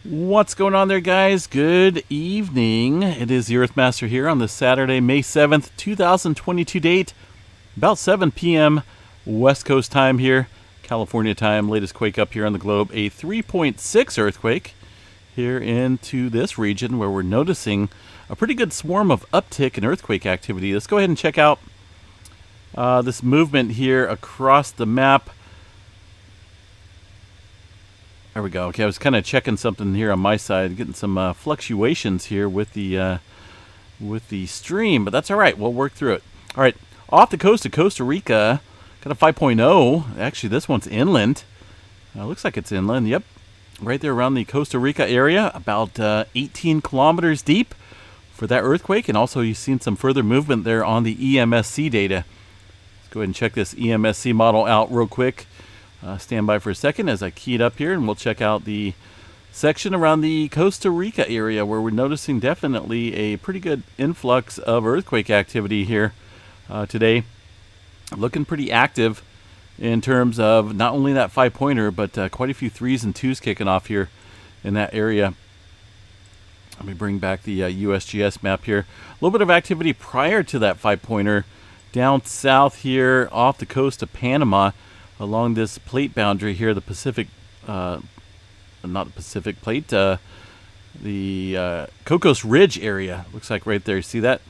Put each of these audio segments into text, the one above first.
What's going on there, guys? Good evening. It is the Earthmaster here on this Saturday, May 7th, 2022 date. About 7 p.m. West Coast time here, California time. Latest quake up here on the globe, a 3.6 earthquake here into this region where we're noticing a pretty good swarm of uptick in earthquake activity. Let's go ahead and check out this movement here across the map. There we go. Okay, I was kind of checking something here on my side, getting some fluctuations here with the stream, but that's all right. We'll work through it. All right, off the coast of Costa Rica, got a 5.0. Actually, this one's inland. Looks like it's inland. Yep, right there around the Costa Rica area, about 18 kilometers deep for that earthquake, and also you've seen some further movement there on the EMSC data. Let's go ahead and check this EMSC model out real quick. Stand by for a second as I key it up here, and we'll check out the section around the Costa Rica area where we're noticing definitely a pretty good influx of earthquake activity here today. Looking pretty active in terms of not only that 5-pointer, but quite a few 3s and 2s kicking off here in that area. Let me bring back the USGS map here. A little bit of activity prior to that 5-pointer down south here off the coast of Panama, along this plate boundary here, the Pacific, not the Pacific plate, the Cocos Ridge area. Looks like right there. You see that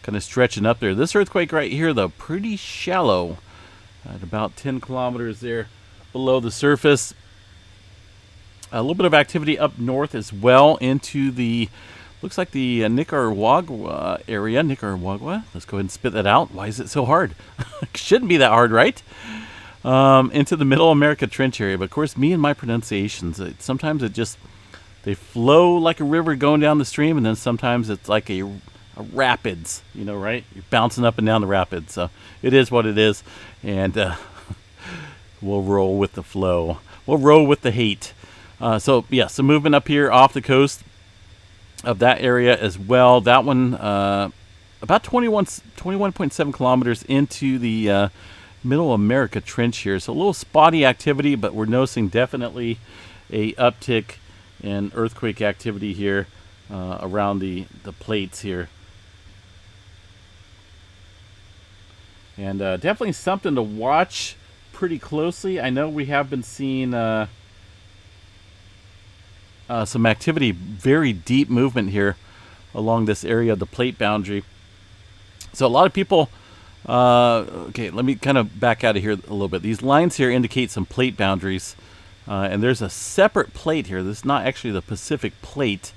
kind of stretching up there. This earthquake right here, though, pretty shallow at about 10 kilometers there below the surface. A little bit of activity up north as well into the, looks like the Nicaragua area. Nicaragua. Let's go ahead and spit that out. Why is it so hard? Shouldn't be that hard, right? Into the Middle America Trench area. But of course, me and my pronunciations, sometimes they flow like a river going down the stream, and then sometimes it's like a rapids, right? You're bouncing up and down the rapids. So it is what it is, and we'll roll with the flow. We'll roll with the hate. So some movement up here off the coast of that area as well. That one, about 21.7 kilometers into the Middle America Trench here. So a little spotty activity, but we're noticing definitely a uptick in earthquake activity here around the plates here. And definitely something to watch pretty closely. I know we have been seeing some activity, very deep movement here along this area of the plate boundary. So a lot of people, okay, let me kind of back out of here a little bit. These lines here indicate some plate boundaries, and there's a separate plate here. This is not actually the Pacific plate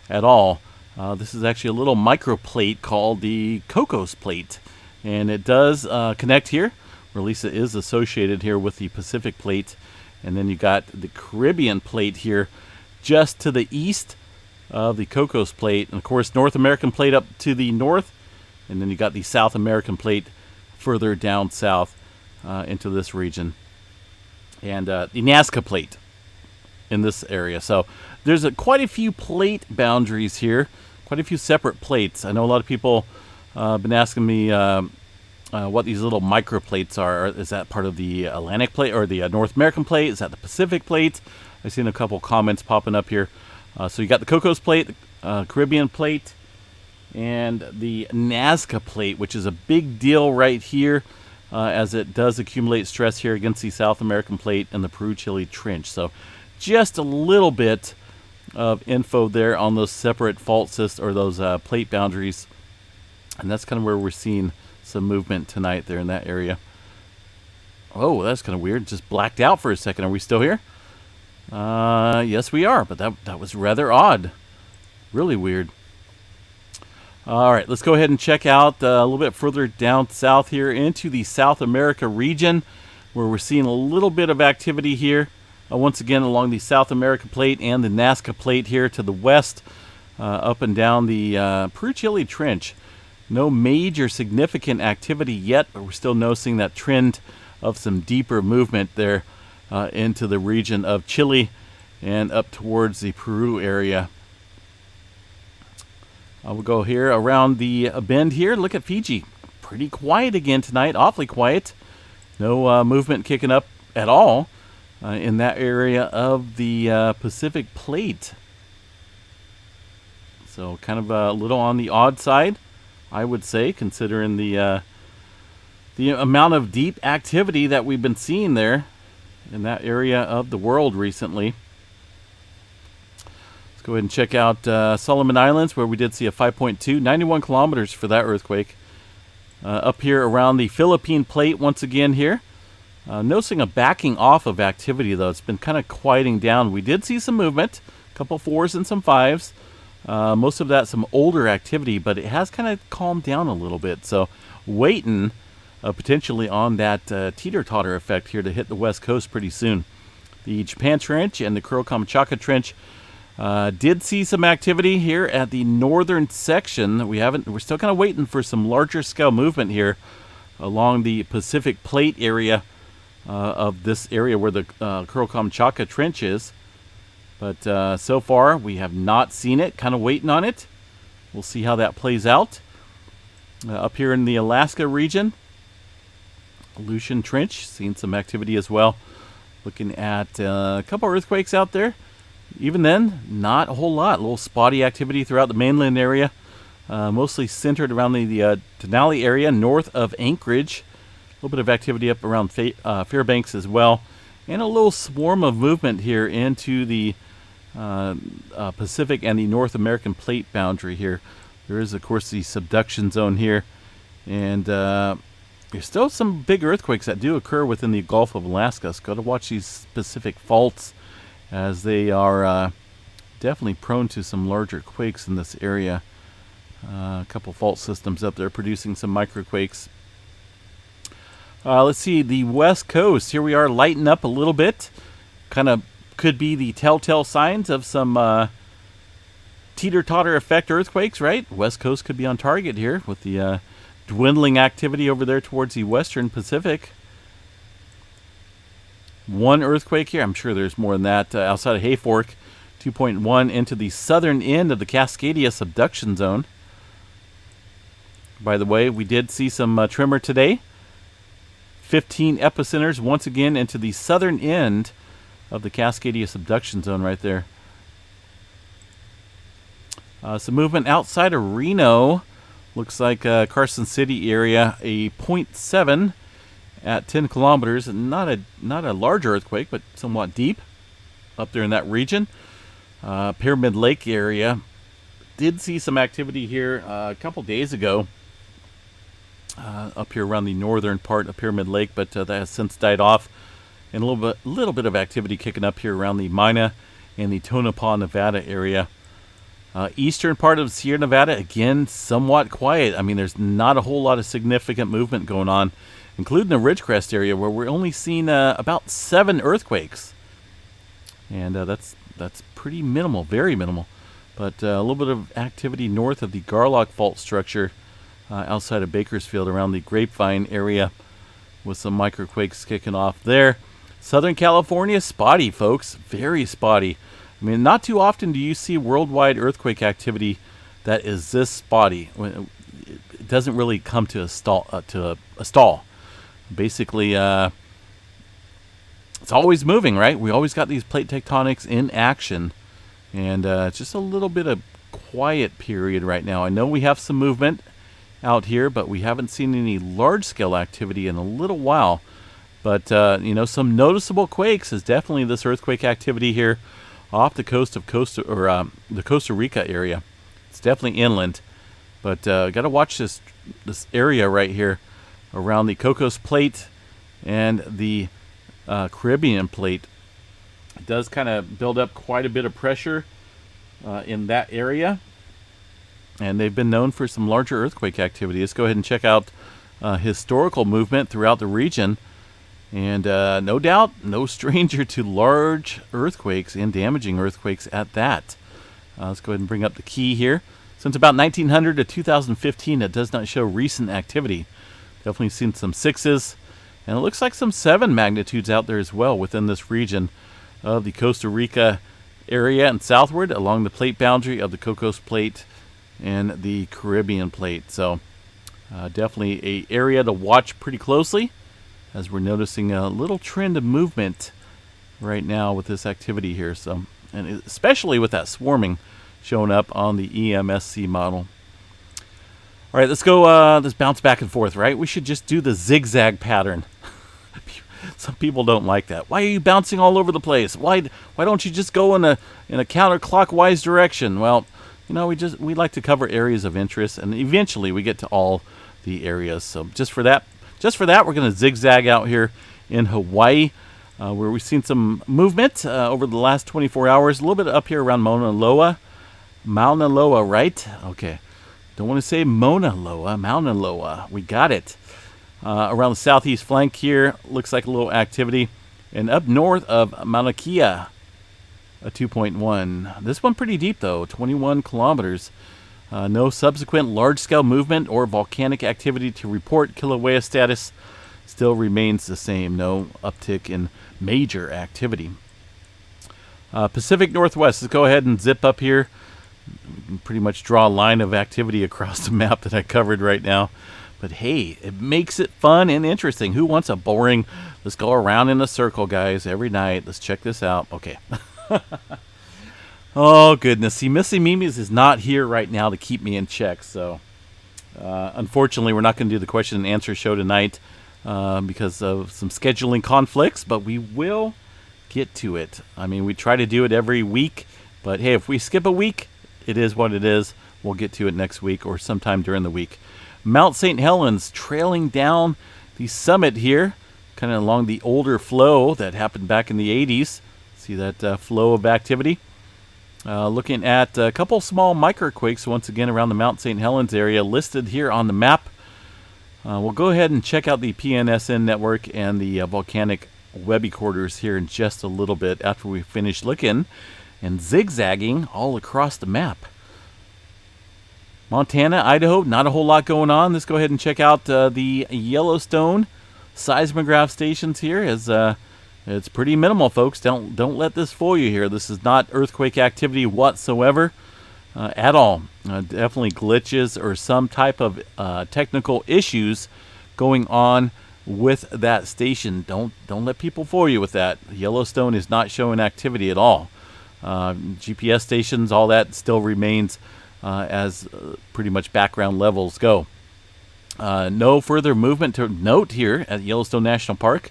at all. This is actually a little microplate called the Cocos plate, and it does connect here, or at least it is associated here with the Pacific plate. And then you got the Caribbean plate here just to the east of the Cocos plate, and of course North American plate up to the north, and then you got the South American plate further down south into this region, and the Nazca plate in this area. So there's quite a few plate boundaries here, quite a few separate plates. I know a lot of people have been asking me what these little microplates are. Is that part of the Atlantic plate or the North American plate? Is that the Pacific plate? I've seen a couple comments popping up here. So you got the Cocos plate, the Caribbean plate, and the Nazca plate, which is a big deal right here as it does accumulate stress here against the South American plate and the Peru-Chile Trench. So just a little bit of info there on those separate fault systems or those plate boundaries. And that's kind of where we're seeing some movement tonight there in that area. Oh, that's kind of weird. Just blacked out for a second. Are we still here? Yes, we are, but that was rather odd. Really weird. All right, let's go ahead and check out a little bit further down south here into the South America region, where we're seeing a little bit of activity here. Once again, along the South America plate and the Nazca plate here to the west, up and down the Peru-Chile Trench. No major significant activity yet, but we're still noticing that trend of some deeper movement there into the region of Chile and up towards the Peru area. We'll go here around the bend here. Look at Fiji. Pretty quiet again tonight. Awfully quiet. No movement kicking up at all in that area of the Pacific plate. So kind of a little on the odd side, I would say, considering the amount of deep activity that we've been seeing there in that area of the world recently. Let's go ahead and check out Solomon Islands, where we did see a 5.2, 91 kilometers for that earthquake. Up here around the Philippine plate once again here. Noticing a backing off of activity, though. It's been kind of quieting down. We did see some movement, a couple 4s and some 5s. Most of that some older activity, but it has kind of calmed down a little bit. So waiting potentially on that teeter-totter effect here to hit the west coast pretty soon. The Japan Trench and the Kuril-Kamchatka Trench did see some activity here at the northern section. We're still kind of waiting for some larger scale movement here along the Pacific Plate area of this area where the Kuril-Kamchatka Trench is. But so far, we have not seen it. Kind of waiting on it. We'll see how that plays out. Up here in the Alaska region, Aleutian Trench, seeing some activity as well. Looking at a couple earthquakes out there. Even then, not a whole lot. A little spotty activity throughout the mainland area. Mostly centered around the Denali area, north of Anchorage. A little bit of activity up around Fairbanks as well. And a little swarm of movement here into the Pacific and the North American plate boundary here. There is, of course, the subduction zone here. And there's still some big earthquakes that do occur within the Gulf of Alaska. So got to watch these specific faults, as they are definitely prone to some larger quakes in this area. A couple fault systems up there producing some microquakes. Let's see, the west coast. Here we are lighting up a little bit. Kind of could be the telltale signs of some teeter-totter effect earthquakes, right? West coast could be on target here with the dwindling activity over there towards the western Pacific. One earthquake here. I'm sure there's more than that. Outside of Hayfork, 2.1 into the southern end of the Cascadia subduction zone. By the way, we did see some tremor today. 15 epicenters once again into the southern end of the Cascadia subduction zone right there. Some movement outside of Reno. Looks like Carson City area, a 0.7 at 10 kilometers. Not a large earthquake, but somewhat deep up there in that region. Pyramid Lake area. Did see some activity here a couple days ago. Up here around the northern part of Pyramid Lake, but that has since died off. And a little bit of activity kicking up here around the Mina and the Tonopah, Nevada area. Eastern part of Sierra Nevada, again, somewhat quiet. I mean, there's not a whole lot of significant movement going on, including the Ridgecrest area, where we're only seeing about 7 earthquakes. And that's pretty minimal, very minimal. But a little bit of activity north of the Garlock fault structure outside of Bakersfield around the Grapevine area with some microquakes kicking off there. Southern California, spotty, folks. Very spotty. I mean, not too often do you see worldwide earthquake activity that is this spotty. It doesn't really come to a stall. Basically, it's always moving, right? We always got these plate tectonics in action. And it's just a little bit of quiet period right now. I know we have some movement out here, but we haven't seen any large-scale activity in a little while. But, some noticeable quakes is definitely this earthquake activity here off the coast of the Costa Rica area. It's definitely inland. But got to watch this area right here around the Cocos Plate and the Caribbean Plate. It does kind of build up quite a bit of pressure in that area. And they've been known for some larger earthquake activity. Let's go ahead and check out historical movement throughout the region. And no doubt, no stranger to large earthquakes and damaging earthquakes at that. Let's go ahead and bring up the key here. Since about 1900 to 2015, it does not show recent activity. Definitely seen some 6s. And it looks like some 7 magnitudes out there as well within this region of the Costa Rica area and southward along the plate boundary of the Cocos Plate and the Caribbean Plate. So definitely a area to watch pretty closely, as we're noticing a little trend of movement right now with this activity here. So, and especially with that swarming, showing up on the EMSC model. All right, let's go. Let's bounce back and forth, right? We should just do the zigzag pattern. Some people don't like that. Why are you bouncing all over the place? Why don't you just go in a counterclockwise direction? Well, you know, we like to cover areas of interest, and eventually we get to all the areas. So just for that, we're going to zigzag out here in Hawaii, where we've seen some movement over the last 24 hours. A little bit up here around Mauna Loa, right? Okay. Don't want to say Mauna Loa. We got it. Around the southeast flank here, looks like a little activity. And up north of Mauna Kea, a 2.1. This one pretty deep, though, 21 kilometers. No subsequent large-scale movement or volcanic activity to report. Kilauea status still remains the same. No uptick in major activity. Pacific Northwest. Let's go ahead and zip up here. We can pretty much draw a line of activity across the map that I covered right now. But hey, it makes it fun and interesting. Who wants a boring, let's go around in a circle, guys, every night. Let's check this out. Okay. Oh, goodness. See, Missy Mimi's is not here right now to keep me in check. So, unfortunately, we're not going to do the question and answer show tonight because of some scheduling conflicts. But we will get to it. I mean, we try to do it every week. But hey, if we skip a week, it is what it is. We'll get to it next week or sometime during the week. Mount St. Helens trailing down the summit here, kind of along the older flow that happened back in the 80s. See that flow of activity. Looking at a couple small microquakes once again around the Mount St. Helens area listed here on the map. We'll go ahead and check out the PNSN network and the volcanic Webby quarters here in just a little bit after we finish looking and zigzagging all across the map. Montana, Idaho, not a whole lot going on. Let's go ahead and check out the Yellowstone seismograph stations here. It's pretty minimal, folks. Don't let this fool you here. This is not earthquake activity whatsoever at all. Definitely glitches or some type of technical issues going on with that station. Don't let people fool you with that. Yellowstone is not showing activity at all. GPS stations, all that still remains as pretty much background levels go. No further movement to note here at Yellowstone National Park.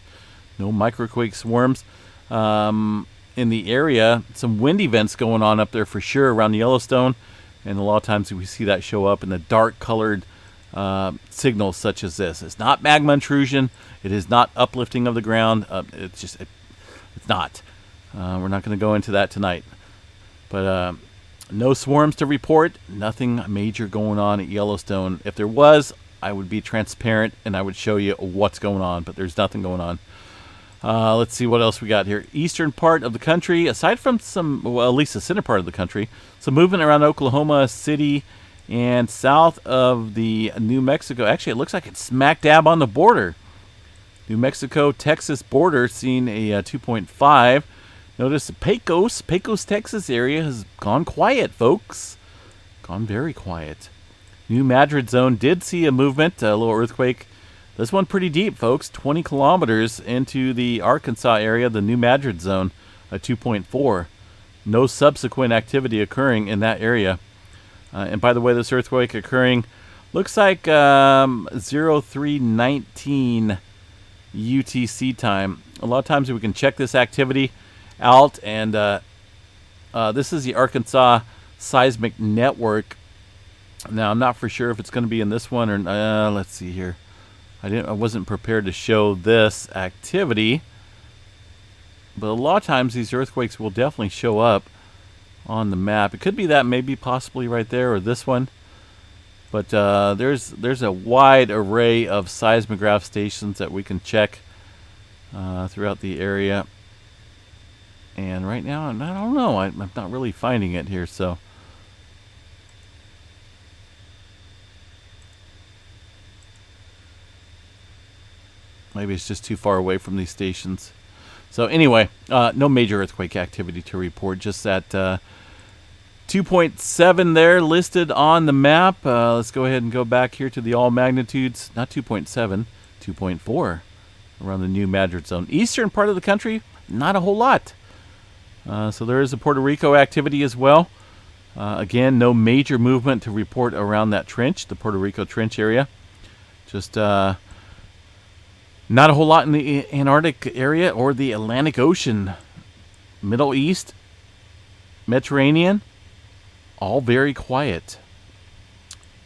No microquake swarms in the area. Some wind events going on up there for sure around Yellowstone. And a lot of times we see that show up in the dark colored signals such as this. It's not magma intrusion. It is not uplifting of the ground. It's not. We're not going to go into that tonight. But no swarms to report. Nothing major going on at Yellowstone. If there was, I would be transparent and I would show you what's going on. But there's nothing going on. Let's see what else we got here. Eastern part of the country, aside from some, well, at least the center part of the country, some movement around Oklahoma City and south of the New Mexico. Actually, it looks like it's smack dab on the border. New Mexico-Texas border, seeing a 2.5. Notice the Pecos, Texas area has gone quiet, folks. Gone very quiet. New Madrid zone did see a movement, a little earthquake. This one pretty deep, folks. 20 kilometers into the Arkansas area, the New Madrid zone, a 2.4. No subsequent activity occurring in that area. And by the way, this earthquake occurring looks like 0319 UTC time. A lot of times we can check this activity out, and this is the Arkansas seismic network. Now, I'm not for sure if it's going to be in this one or let's see here. I wasn't prepared to show this activity, but a lot of times these earthquakes will definitely show up on the map. It could be that, maybe possibly right there, or this one. But there's a wide array of seismograph stations that we can check throughout the area. And right now, I don't know. I'm not really finding it here, so. Maybe it's just too far away from these stations. So anyway, no major earthquake activity to report. Just that 2.7 there listed on the map. Let's go ahead and go back here to the all magnitudes. Not 2.7, 2.4 around the New Madrid zone. Eastern part of the country, not a whole lot. So there is a Puerto Rico activity as well. Again, no major movement to report around that trench, the Puerto Rico Trench area. Just not a whole lot in the Antarctic area or the Atlantic Ocean. Middle East, Mediterranean, all very quiet.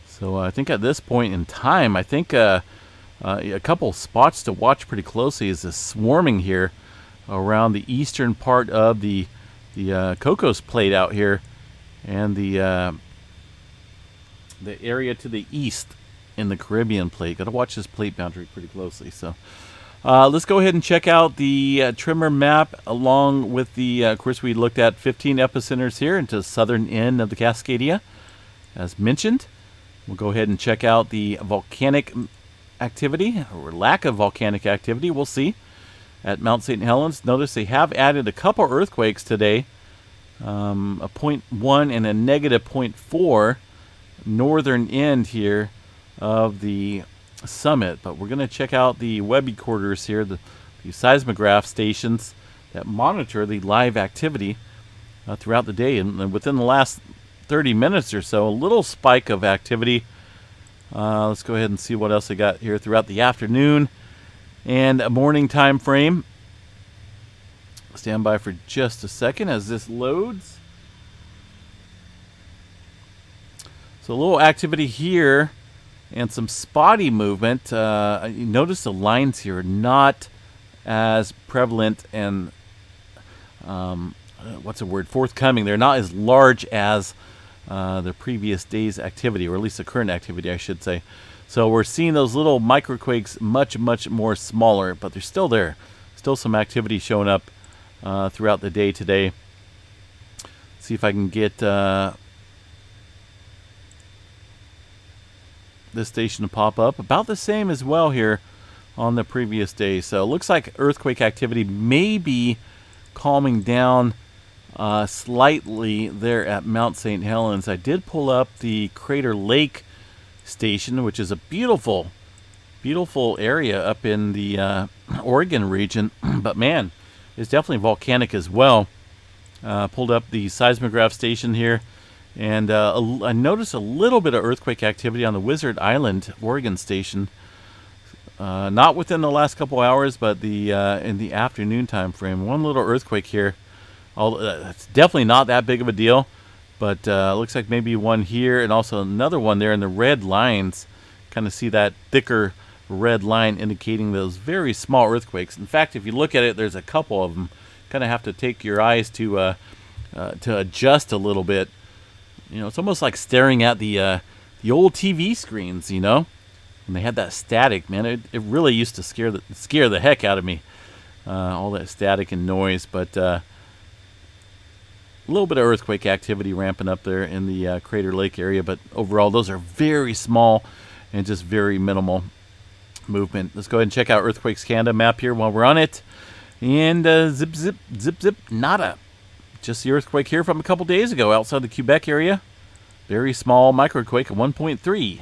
So I think at this point in time, I think a couple spots to watch pretty closely is the swarming here around the eastern part of the Cocos Plate out here, and the area to the east in the Caribbean Plate. Got to watch this plate boundary pretty closely. So let's go ahead and check out the trimmer map along with the, of course, we looked at 15 epicenters here into the southern end of the Cascadia, as mentioned. We'll go ahead and check out the volcanic activity, or lack of volcanic activity. We'll see at Mount St. Helens. Notice they have added a couple earthquakes today, a 0.1 and a negative 0.4 northern end here of the summit. But we're going to check out the Webby quarters here, the seismograph stations that monitor the live activity throughout the day. And within the last 30 minutes or so, a little spike of activity. Let's go ahead and see what else they got here throughout the afternoon and a morning time frame. Stand by for just a second as this loads. So a little activity here and some spotty movement. You notice the lines here are not as prevalent and forthcoming. They're not as large as the previous day's activity, or at least the current activity, I should say. So we're seeing those little microquakes much more smaller, but they're still there. Still some activity showing up throughout the day today. See if I can get this station to pop up. About the same as well here on the previous day. So it looks like earthquake activity may be calming down slightly there at Mount St. Helens. I did pull up the Crater Lake station, which is a beautiful area up in the Oregon region. But man, it's definitely volcanic as well. Pulled up the seismograph station here, and I noticed a little bit of earthquake activity on the Wizard Island, Oregon station. Not within the last couple hours, but in the afternoon time frame. One little earthquake here. It's definitely not that big of a deal, but looks like maybe one here and also another one there in the red lines. Kind of see that thicker red line indicating those very small earthquakes. In fact, if you look at it, there's a couple of them. Kind of have to take your eyes to adjust a little bit. You know, it's almost like staring at the old TV screens, you know, when they had that static. Man, it really used to scare the heck out of me. All that static and noise, but a little bit of earthquake activity ramping up there in the Crater Lake area, but overall those are very small and just very minimal movement. Let's go ahead and check out Earthquakes Canada map here while we're on it. And zip, nada. Just the earthquake here from a couple days ago outside the Quebec area. Very small microquake of 1.3.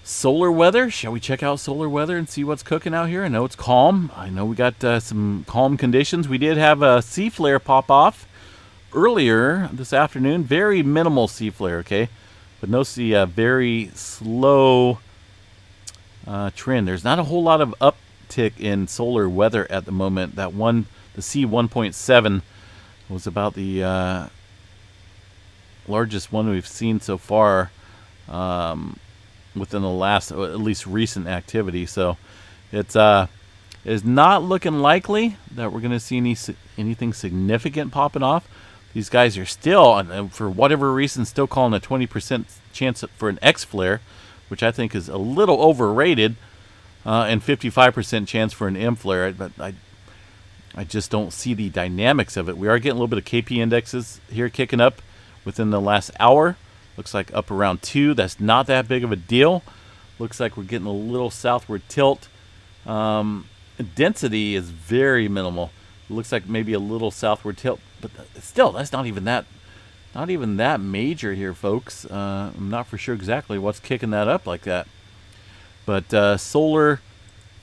Solar weather. Shall we check out solar weather and see what's cooking out here? I know it's calm. I know we got some calm conditions. We did have a sea flare pop off earlier this afternoon. Very minimal sea flare, okay? But notice the very slow trend. There's not a whole lot of uptick in solar weather at the moment. That one, the C1.7, was about the largest one we've seen so far. Within the last, or at least recent activity. So it's is not looking likely that we're going to see anything significant popping off. These guys are still, for whatever reason, still calling a 20% chance for an X flare, which I think is a little overrated, and 55% chance for an M flare. But I just don't see the dynamics of it. We are getting a little bit of KP indexes here kicking up within the last hour. Looks like up around 2. That's not that big of a deal. Looks like we're getting a little southward tilt. Density is very minimal. It looks like maybe a little southward tilt, but still, that's not even that major here, folks. I'm not for sure exactly what's kicking that up like that. But solar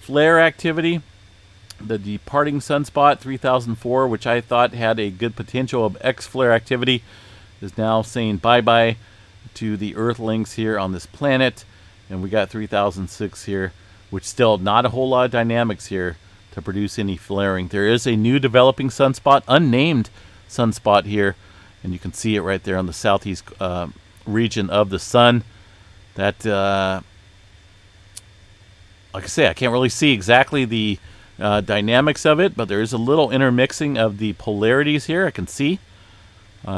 flare activity, The departing sunspot 3004, which I thought had a good potential of X-flare activity, is now saying bye-bye to the Earthlings here on this planet. And we got 3006 here, which still not a whole lot of dynamics here to produce any flaring. There is a new developing sunspot, unnamed sunspot here, and you can see it right there on the southeast region of the sun. That, like I say, I can't really see exactly the dynamics of it, but there is a little intermixing of the polarities here I can see.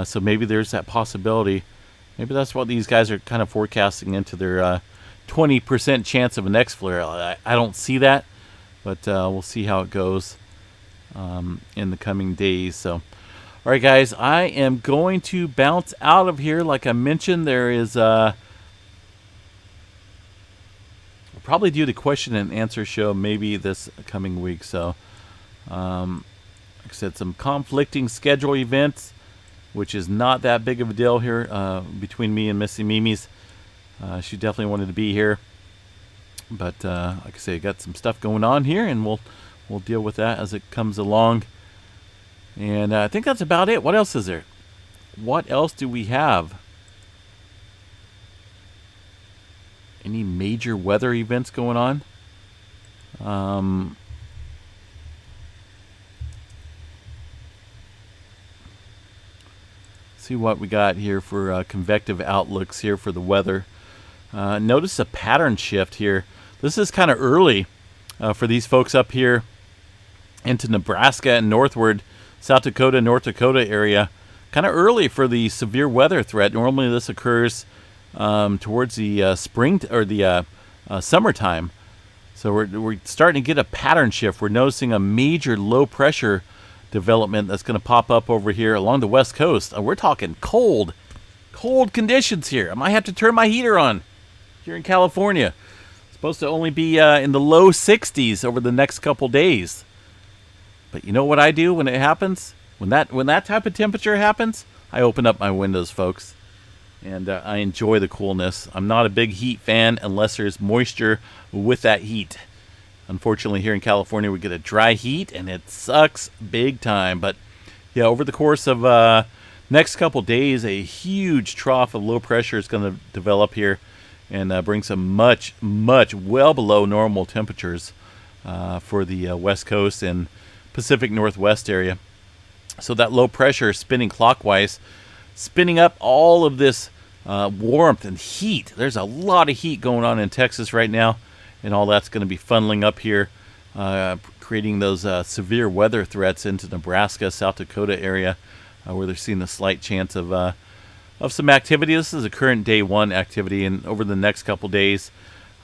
So maybe there's that possibility. Maybe that's what these guys are kind of forecasting into their 20% chance of an X-flare. I don't see that, but we'll see how it goes in the coming days. So, all right, guys, I am going to bounce out of here. Like I mentioned, there is we'll probably do the question and answer show maybe this coming week. So, like I said, some conflicting schedule events, which is not that big of a deal here between me and Missy Mimi's. She definitely wanted to be here, but like I say, I got some stuff going on here, and we'll deal with that as it comes along. And I think that's about it. What else is there? What else do we have? Any major weather events going on? See what we got here for convective outlooks here for the weather. Notice a pattern shift here. This is kind of early for these folks up here into Nebraska and northward, South Dakota, North Dakota area. Kind of early for the severe weather threat. Normally this occurs towards the spring or the summertime. So we're starting to get a pattern shift. We're noticing a major low pressure development that's going to pop up over here along the west coast. We're talking cold conditions here. I might have to turn my heater on here in California. It's supposed to only be in the low 60s over the next couple days. But you know what I do when it happens? When that type of temperature happens, I open up my windows, folks, and I enjoy the coolness. I'm not a big heat fan unless there's moisture with that heat. Unfortunately, here in California, we get a dry heat, and it sucks big time. But yeah, over the course of next couple days, a huge trough of low pressure is going to develop here and bring some much well below normal temperatures for the West Coast and Pacific Northwest area. So that low pressure spinning clockwise, spinning up all of this warmth and heat. There's a lot of heat going on in Texas right now, and all that's going to be funneling up here, creating those severe weather threats into Nebraska, South Dakota area, where they're seeing a slight chance of some activity. This is a current day one activity, and over the next couple days,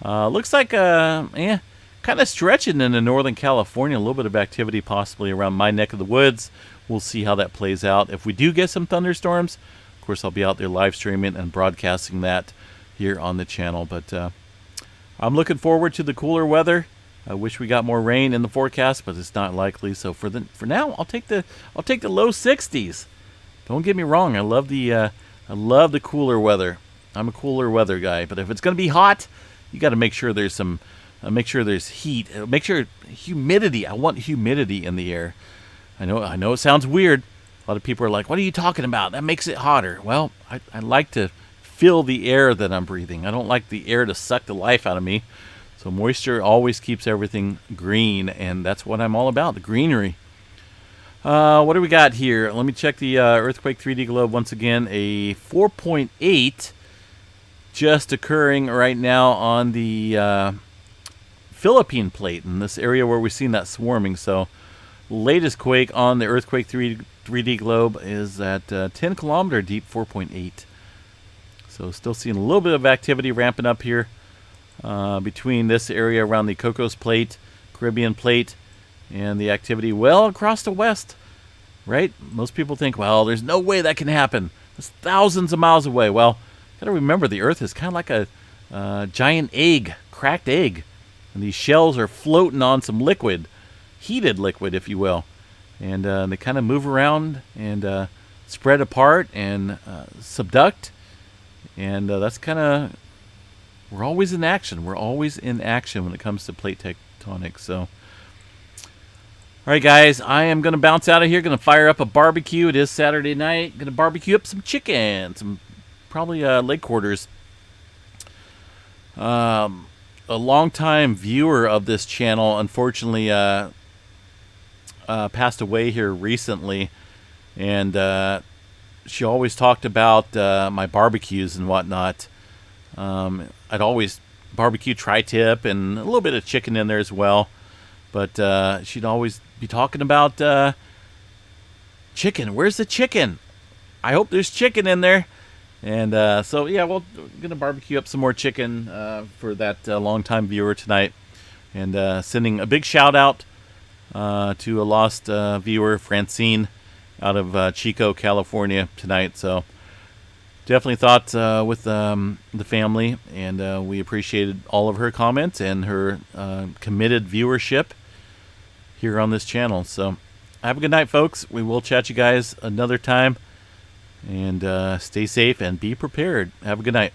looks like kind of stretching into Northern California. A little bit of activity possibly around my neck of the woods. We'll see how that plays out. If we do get some thunderstorms, of course, I'll be out there live streaming and broadcasting that here on the channel. But I'm looking forward to the cooler weather. I wish we got more rain in the forecast, but it's not likely. So for now, I'll take the low 60s. Don't get me wrong. I love the cooler weather. I'm a cooler weather guy. But if it's going to be hot, you got to make sure there's some. Make sure there's heat. Make sure humidity. I want humidity in the air. I know it sounds weird. A lot of people are like, "What are you talking about? That makes it hotter." Well, I like to feel the air that I'm breathing. I don't like the air to suck the life out of me. So moisture always keeps everything green, and that's what I'm all about, the greenery. What do we got here? Let me check the earthquake 3D globe once again. A 4.8 just occurring right now on the Philippine plate in this area where we've seen that swarming. So latest quake on the earthquake 3D globe is at 10 kilometer deep, 4.8. So still seeing a little bit of activity ramping up here between this area around the Cocos Plate, Caribbean Plate, and the activity well across the west, right? Most people think, well, there's no way that can happen. It's thousands of miles away. Well, got to remember the Earth is kind of like a giant egg, cracked egg, and these shells are floating on some liquid, heated liquid, if you will, and they kind of move around and spread apart and subduct. And that's kind of, we're always in action. We're always in action when it comes to plate tectonics. So All right, guys, I am going to bounce out of here. Going to fire up a barbecue. It is Saturday night. Going to barbecue up some chicken, some probably leg quarters. A longtime viewer of this channel, unfortunately, passed away here recently, and she always talked about my barbecues and whatnot. I'd always barbecue tri-tip and a little bit of chicken in there as well. But she'd always be talking about chicken. Where's the chicken? I hope there's chicken in there. And so, yeah, we're going to barbecue up some more chicken for that longtime viewer tonight. And sending a big shout out to a lost viewer, Francine, out of Chico, California tonight. So definitely thoughts with the family. And we appreciated all of her comments and her committed viewership here on this channel. So have a good night, folks. We will chat you guys another time, and stay safe and be prepared. Have a good night.